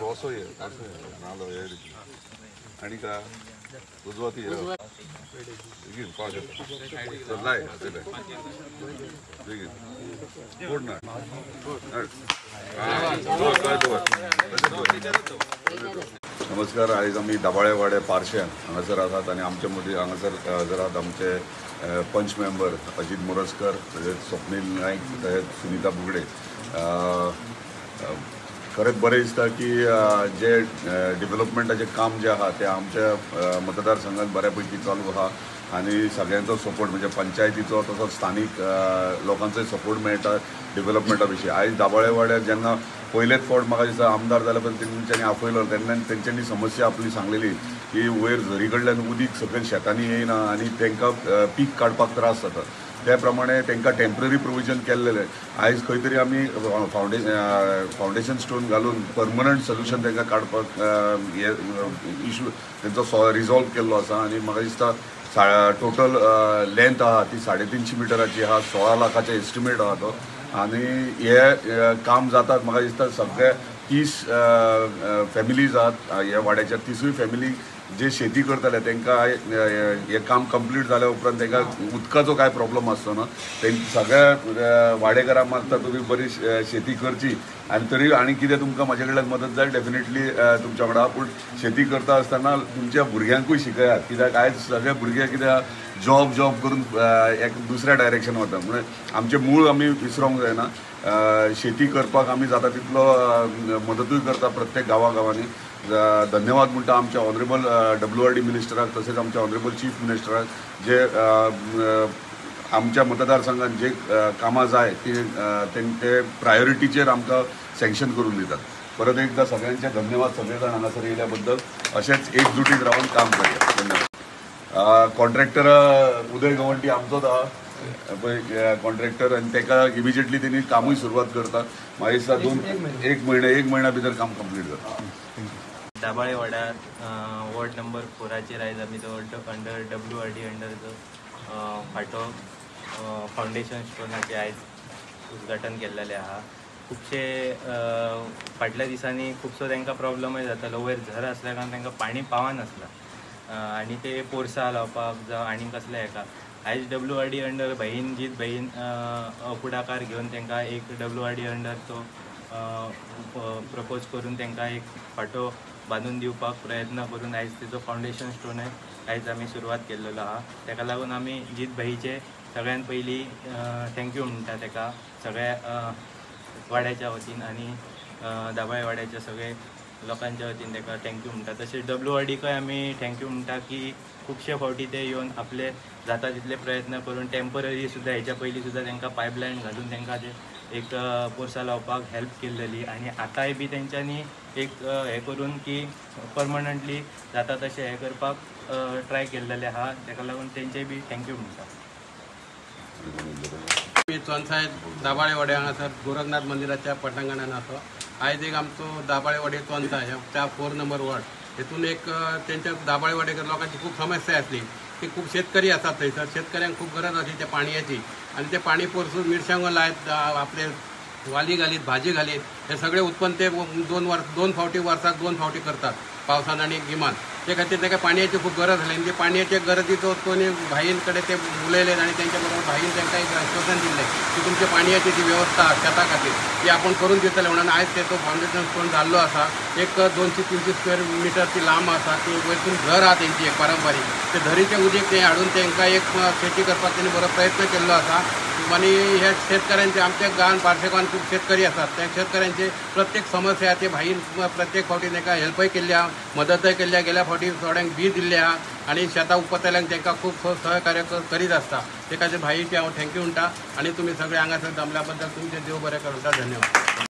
Roseau ये नालो ये आणि का उजवाती begin project so live begin पूर्ण नमस्कार. आज आम्ही दाबाळेवाडे पार्श्यान हांगासर आसात आणि आमच्या मदीं हांगासर जरात आमचे पंच मेंबर अजित मोरजकर तशेंच स्वप्नील नाईक तशेंच सुनीता बुगडे. खरेंच बरें दिसता की जे डेव्हलपमेंटाचें काम जे आहा ते आमच्या मतदारसंघात बऱ्यापैकी चालू आहा आणि सगळ्यांचो सपोर्ट म्हणजे पंचायतीचो तसोच स्थानिक लोकांचोय सपोर्ट मेळटा डेव्हलपमेंटा विशीं. आयज दाबाळेवाड्यार जेन्ना पयलेच फावट म्हाका दिसता आमदार जाले पण तेंच्यांनी आपयलो तेन्ना तेंच्यांनी समस्या आपली सांगलेली की वयर झरी कडल्यान उदीक सकयल शेतांनी येयना आनी तांकां पीक काडपाक त्रास जाता. त्या प्रमाणे तांकां टेम्पररी प्रोविजन केल्लेलें. आयज खंय तरी आमी फावंडेशन स्टोन घालून परमनंट सोल्युशन तांकां काडपाक हे इशू तेंचो रिजॉल्व केल्लो आसा आनी म्हाका दिसता टोटल लेंथ आहा ती 350 मिटराची आहा. 16 लाखाचे एस्टिमेट आहा तो आनी हे काम जातात. म्हाका दिसता सगळे 30 फॅमिलीज आहात ह्या वाड्याच्या. 30 फॅमिली जे शेती करतले तांकां हे काम कंप्लीट जाल्या उपरांत तांकां उदकाचो काय प्रॉब्लम आसचो ना. सगळ्या वाडेकारांक मागता तुमी बरी शेती करची आनी तरी आनी कितें तुमकां म्हाजे कडल्यान मदत जाय डेफिनेटली तुमच्या वांगडा. पूण शेती करता आसतना तुमच्या भुरग्यांकूय शिकयात कित्याक आयज सगळे भुरगे कित्याक जॉब करून एक दुसऱ्या डायरेक्शन वता. म्हणजे आमचे मूळ आमी विसरोंक जायना. शेती करपाक आमी जाता तितलो मदतूय करता प्रत्येक गांवांनी. धन्यवाद म्हणटा आमच्या ऑनरेबल WRD मिनिस्टराक तसेच आमच्या ऑनरेबल चीफ मिनिस्टराक जे आमच्या मतदारसंघात जे कामां जाय ते प्रायोरिटीचेर आमकां सँक्शन करून दितात. परत एकदा सगळ्यांचे धन्यवाद. सगळे जाण हांगासर येयल्या बद्दल अशेंच एकजुटीत रावन काम करया. धन्यवाद. कॉन्ट्रॅक्टर उदय गवंडी आमचोच आहा पळय कॉन्ट्रॅक्टर आनी ताका इमिजिएटली तेणी कामूय सुरवात करता. म्हाका दिसता एक म्हयन्या भितर काम कंप्लीट जाता. दाबाळेवाड्यार वॉर्ड नंबर 4 आयज आमी तो अंडर WRD अंडर फाटो फावंडेशन स्टोनाचे आयज उद्घाटन केल्लेलें आहा. खुबशे फाटल्या दिसांनी खुबसो तांकां प्रॉब्लमूय जातालो. वयर झर आसल्या कारणान तांकां पाणी पावनासलें आनी ते पोरसां लावपाक जावं आनी कसले हेका आयज WRD अंडर जीत बहीण फुडाकार घेवन तांकां एक WRD अंडर तो प्रपोज करून तांकां एक फाटो बांदून दिवपाक प्रयत्न करून आयज तेजो फावंडेशन स्टोन आयज आमी सुरवात केल्लो आहा. ताका लागून आमी जीत भाईचे सगळ्यान पयलीं थँक्यू म्हणटा ताका सगळ्या वाड्याच्या वतीन आनी दाबाळे वाड्याच्या सगळे लोकांच्या वतीन ताका थँक्यू म्हणटा. तशेंच WRDकय आमी थँक्यू म्हणटा की खुबशे फावटी ते येवन आपले जाता तितले प्रयत्न करून टेम्पररी सुद्दां हेच्या पयलीं सुद्दां तांकां पायपलायन घालून तांकां एक पोरसां लावपाक हेल्प केल्लेली आनी आतांय बी तेंच्यांनी एक हे करून की परमनंटली जाता तशें हे करपाक ट्राय केल्लेले आहा. ताका लागून तेंचेय बी थँक्यू म्हणटा. मी चोनसाय दाबाळेवाडे हांगासर गोरखनाथ मंदिराच्या पटांगणान आसा. आयज एक आमचो दाबाळेवाडे चोनसाय त्या 4 नंबर वॉर्ड हेतून एक तेंच्या दाबाळेवाडेकर लोकांची खूब समस्या आसली की खूब शेतकरी आसात थंयसर. शेतकऱ्यांक खूब गरज आसली त्या पाणयाची आनी ते पाणी पोरसून मिरसांगो लायत आपले वाली घालीत भाजी घालीत हे सगळे उत्पन्न ते 2 फावटी वर्साक 2 फावटी करतात पावसान आणि गिमान. ते खातीर ताका पाणयाची खूब गरज आसली आनी ते पाणयाचे गरजेचो कोणी भाईन कडेन ते उलयले आनी तेंच्या बरोबर भाईन तांकां एक आश्वासन दिल्लें की तुमच्या पाणयाची जी वेवस्था शेता खातीर ती आपण करून दितले म्हणून आयज तेचो फावंडेशन स्टोन जाल्लो आसा. एक 200-300 स्क्वेअर मिटर ती लांब आसा. ती वयरसून घर आहा तेंची एक पारंपारीक ते धरीचे उदीक ते हाडून तांकां एक शेती करपाक तेणी बरो प्रयत्न केल्लो आसा. आनी ह्या शेतकऱ्यांचे आमच्या गांवांत पार्शे गांवांत खूब शेतकरी आसात. त्या शेतकऱ्यांचे प्रत्येक समस्या ते भाईन प्रत्येक फावटी तांकां हेल्पय केल्ली आहा मदतय केल्ली. गेल्या फावटी थोड्यांक बी दिल्ले आहा आनी शेतां उपतल्यांक तांकां खूब सहकार्य करीत आसता. ते खातीर भाईचे हांव थँक्यू म्हणटा आनी तुमी सगळे हांगासर जमल्या बद्दल तुमचे देव बरें करूं. धन्यवाद.